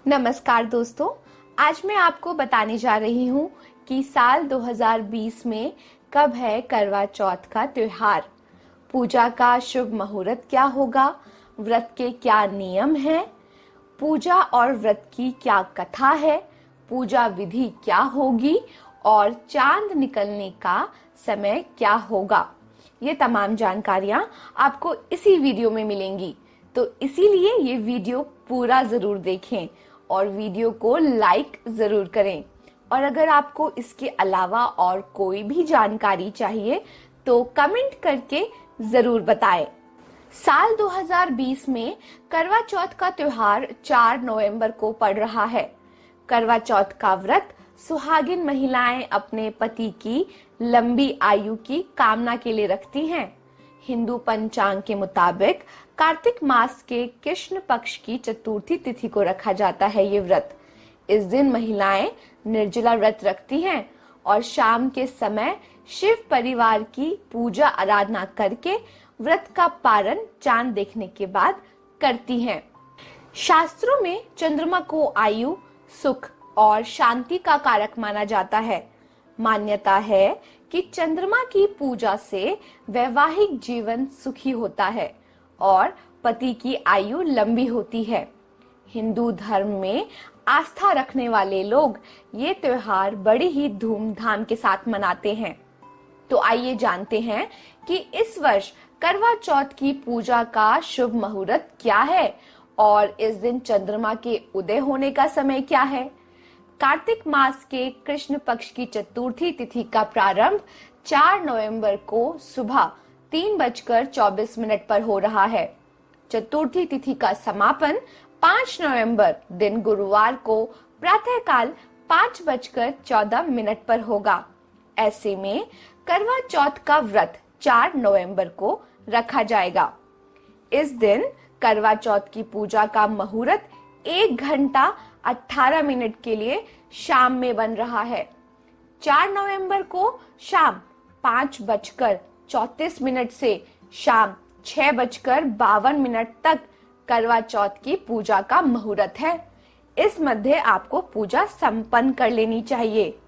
नमस्कार दोस्तों, आज मैं आपको बताने जा रही हूँ कि साल 2020 में कब है करवा चौथ का त्योहार। पूजा का शुभ मुहूर्त क्या होगा, व्रत के क्या नियम हैं, पूजा और व्रत की क्या कथा है, पूजा विधि क्या होगी और चांद निकलने का समय क्या होगा। ये तमाम जानकारियां आपको इसी वीडियो में मिलेंगी, तो इसीलिए ये वीडियो पूरा जरूर देखें और वीडियो को लाइक जरूर करें। और अगर आपको इसके अलावा और कोई भी जानकारी चाहिए तो कमेंट करके जरूर बताएं। साल 2020 में करवा चौथ का त्योहार 4 नवंबर को पड़ रहा है। करवा चौथ का व्रत सुहागिन महिलाएं अपने पति की लंबी आयु की कामना के लिए रखती हैं। हिंदू पंचांग के मुताबिक कार्तिक मास के कृष्ण पक्ष की चतुर्थी तिथि को रखा जाता है ये व्रत। इस दिन महिलाएं निर्जला व्रत रखती हैं और शाम के समय शिव परिवार की पूजा आराधना करके व्रत का पारण चांद देखने के बाद करती हैं। शास्त्रों में चंद्रमा को आयु, सुख और शांति का कारक माना जाता है। मान्यता है कि चंद्रमा की पूजा से वैवाहिक जीवन सुखी होता है और पति की आयु लंबी होती है। हिंदू धर्म में आस्था रखने वाले लोग ये त्योहार बड़ी ही धूमधाम के साथ मनाते हैं। तो आइए जानते हैं कि इस वर्ष करवा चौथ की पूजा का शुभ मुहूर्त क्या है और इस दिन चंद्रमा के उदय होने का समय क्या है। कार्तिक मास के कृष्ण पक्ष की चतुर्थी तिथि का प्रारंभ 4 नवंबर को सुबह 3:24 पर हो रहा है। चतुर्थी तिथि का समापन 5 नवंबर दिन गुरुवार को प्रातःकाल 5:14 पर होगा। ऐसे में करवा चौथ का व्रत 4 नवंबर को रखा जाएगा। इस दिन करवा चौथ की पूजा का मुहूर्त 1 घंटा 18 मिनट के लिए शाम में बन रहा है। 4 नवंबर को शाम 5:34 से शाम 6:52 तक करवा चौथ की पूजा का मुहूर्त है। इस मध्य आपको पूजा संपन्न कर लेनी चाहिए।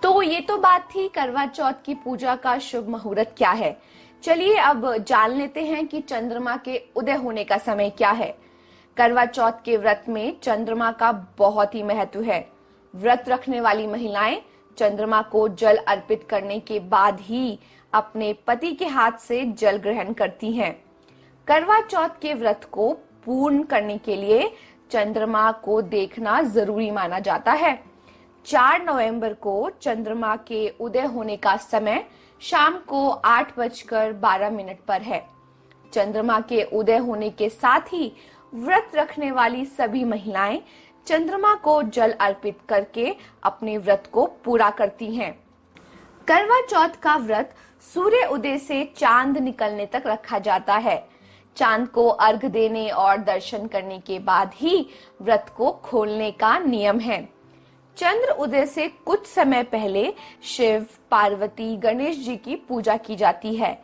तो ये तो बात थी करवा चौथ की पूजा का शुभ मुहूर्त क्या है। चलिए अब जान लेते हैं कि चंद्रमा के उदय होने का समय क्या है। करवा चौथ के व्रत में चंद्रमा का बहुत ही महत्व है। व्रत रखने वाली महिलाएं चंद्रमा को जल अर्पित करने के बाद ही अपने पति के हाथ से जल ग्रहण करती हैं। करवा चौथ के व्रत को पूर्ण करने के लिए चंद्रमा को देखना जरूरी माना जाता है। 4 नवंबर को चंद्रमा के उदय होने का समय शाम को 8:12 पर है। चंद्रमा के उदय होने के साथ ही व्रत रखने वाली सभी महिलाएं चंद्रमा को जल अर्पित करके अपने व्रत को पूरा करती हैं। करवा चौथ का व्रत सूर्य उदय से चांद निकलने तक रखा जाता है। चांद को अर्घ देने और दर्शन करने के बाद ही व्रत को खोलने का नियम है। चंद्र उदय से कुछ समय पहले शिव, पार्वती, गणेश जी की पूजा की जाती है।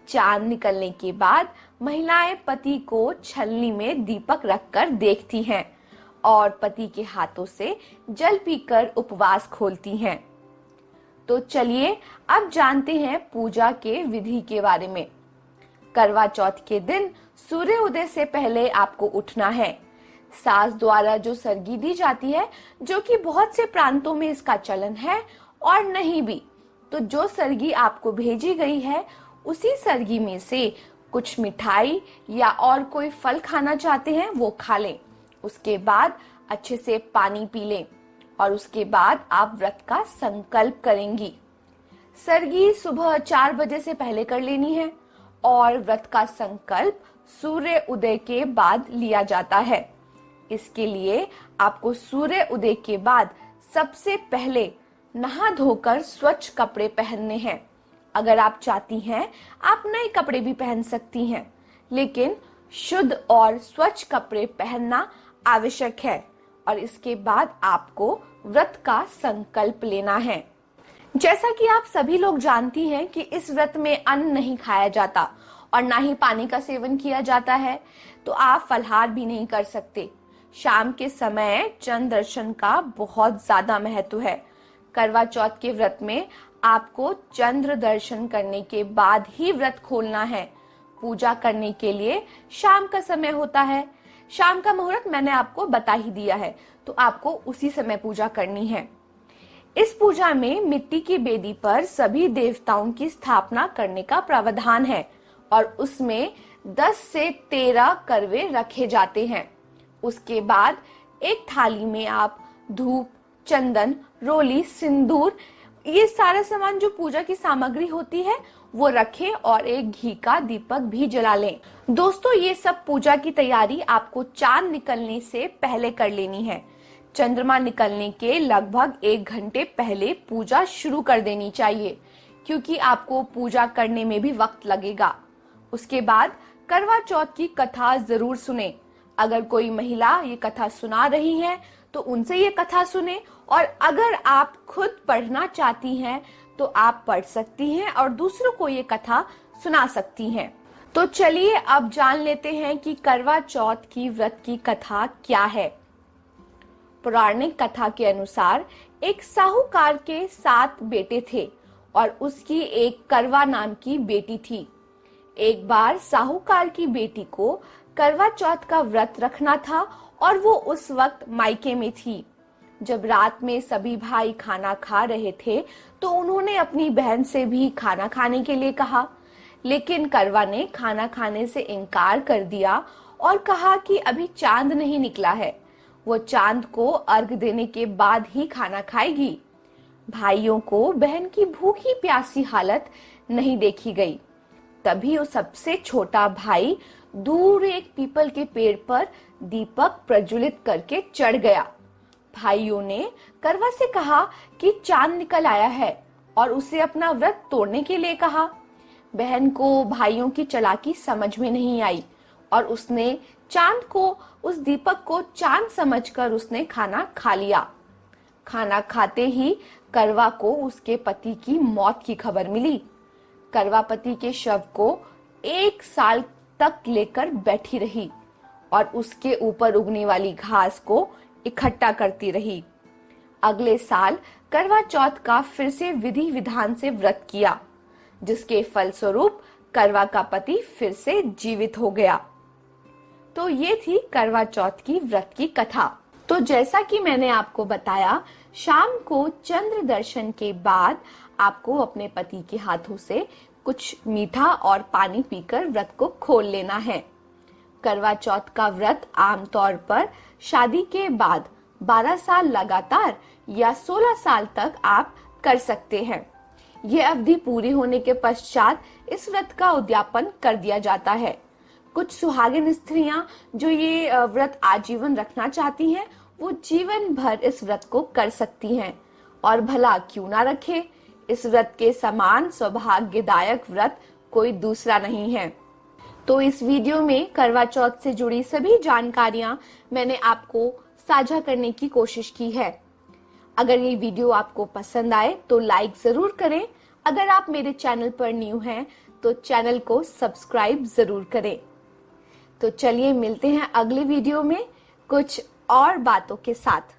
चांद निकलने के बाद महिलाएं पति को छलनी में दीपक रखकर देखती हैं और पति के हाथों से जल पीकर उपवास खोलती हैं। तो चलिए अब जानते हैं पूजा के विधि के बारे में। करवा चौथ के दिन सूर्य उदय से पहले आपको उठना है। सास द्वारा जो सरगी दी जाती है, जो कि बहुत से प्रांतों में इसका चलन है और नहीं भी, तो जो सरगी आपको भेजी गई है उसी सरगी में से कुछ मिठाई या और कोई फल खाना चाहते हैं वो खा लें। उसके बाद अच्छे से पानी पी लें और उसके बाद आप व्रत का संकल्प करेंगी। सरगी सुबह 4 बजे से पहले कर लेनी है और व्रत का संकल्प सूर्य उदय के बाद लिया जाता है। इसके लिए आपको सूर्य उदय के बाद सबसे पहले नहा धोकर स्वच्छ कपड़े पहनने हैं। अगर आप चाहती हैं आप नए कपड़े भी पहन सकती हैं, लेकिन शुद्ध और स्वच्छ कपड़े पहनना आवश्यक है और इसके बाद आपको व्रत का संकल्प लेना है। जैसा कि आप सभी लोग जानती हैं कि इस व्रत में अन्न नहीं खाया जाता और ना ही पानी का सेवन किया जाता है, तो आप फलाहार भी नहीं कर सकते। शाम के समय चंद्र दर्शन का बहुत ज्यादा महत्व है। करवा चौथ के व्रत में आपको चंद्र दर्शन करने के बाद ही व्रत खोलना है। पूजा करने के लिए शाम का समय होता है। शाम का मुहूर्त मैंने आपको बता ही दिया है, तो आपको उसी समय पूजा करनी है। इस पूजा में मिट्टी की बेदी पर सभी देवताओं की स्थापना करने का प्रावधान है और उसमें 10 से 13 करवे रखे जाते हैं। उसके बाद एक थाली में आप धूप, चंदन, रोली, सिंदूर, ये सारा सामान जो पूजा की सामग्री होती है वो रखें और एक घी का दीपक भी जला लें। दोस्तों, ये सब पूजा की तैयारी आपको चांद निकलने से पहले कर लेनी है। चंद्रमा निकलने के लगभग 1 घंटे पहले पूजा शुरू कर देनी चाहिए, क्योंकि आपको पूजा करने में भी वक्त लगेगा। उसके बाद करवा चौथ की कथा जरूर सुने। अगर कोई महिला ये कथा सुना रही है तो उनसे ये कथा सुने, और अगर आप खुद पढ़ना चाहती हैं तो आप पढ़ सकती हैं और दूसरों को ये कथा सुना सकती हैं। तो चलिए अब जान लेते हैं कि करवा चौथ की व्रत की कथा क्या है। पौराणिक कथा के अनुसार एक साहूकार के 7 बेटे थे और उसकी एक करवा नाम की बेटी थी। एक बार साहूकार की बेटी को करवा चौथ का व्रत रखना था और वो उस वक्त मायके में थी। जब रात में सभी भाई खाना खा रहे थे तो उन्होंने अपनी बहन से भी खाना खाने के लिए कहा, लेकिन करवा ने खाना खाने से इनकार कर दिया और कहा कि अभी चांद नहीं निकला है, वो चांद को अर्घ देने के बाद ही खाना खाएगी। भाइयों को बहन की भूखी प्यासी हालत नहीं देखी गई। तभी वो सबसे छोटा भाई दूर एक पीपल के पेड़ पर दीपक प्रज्वलित करके चढ़ गया। भाइयों ने करवा से कहा कि चांद निकल आया है और उसे अपना व्रत तोड़ने के लिए कहा। बहन को भाइयों की चालाकी समझ में नहीं आई और उसने चांद को, उस दीपक को चांद समझकर उसने खाना खा लिया। खाना खाते ही करवा को उसके पति की मौत की खबर मिली। करवा पति के शव को 1 साल तक लेकर बैठी रही और उसके ऊपर उगने वाली घास को इकट्ठा करती रही। अगले साल करवा चौथ का फिर से विधि विधान से व्रत किया, जिसके फलस्वरूप करवा का पति फिर से जीवित हो गया। तो ये थी करवा चौथ की व्रत की कथा। तो जैसा कि मैंने आपको बताया, शाम को चंद्र दर्शन के बाद आपको अपने पति के हाथों से कुछ मीठा और पानी पीकर व्रत को खोल लेना है। करवा चौथ का व्रत आमतौर पर शादी के बाद 12 साल लगातार या 16 साल तक आप कर सकते हैं। ये अवधि पूरी होने के पश्चात इस व्रत का उद्यापन कर दिया जाता है। कुछ सुहागिन स्त्रियां जो ये व्रत आजीवन रखना चाहती हैं, वो जीवन भर इस व्रत को कर सकती हैं। और भला क्यों ना रखे, इस व्रत के समान सौभाग्यदायक व्रत कोई दूसरा नहीं है। तो इस वीडियो में करवा चौथ से जुड़ी सभी जानकारियां मैंने आपको साझा करने की कोशिश की है। अगर ये वीडियो आपको पसंद आए तो लाइक जरूर करें। अगर आप मेरे चैनल पर न्यू हैं तो चैनल को सब्सक्राइब जरूर करें। तो चलिए मिलते हैं अगले वीडियो में कुछ और बातों के साथ।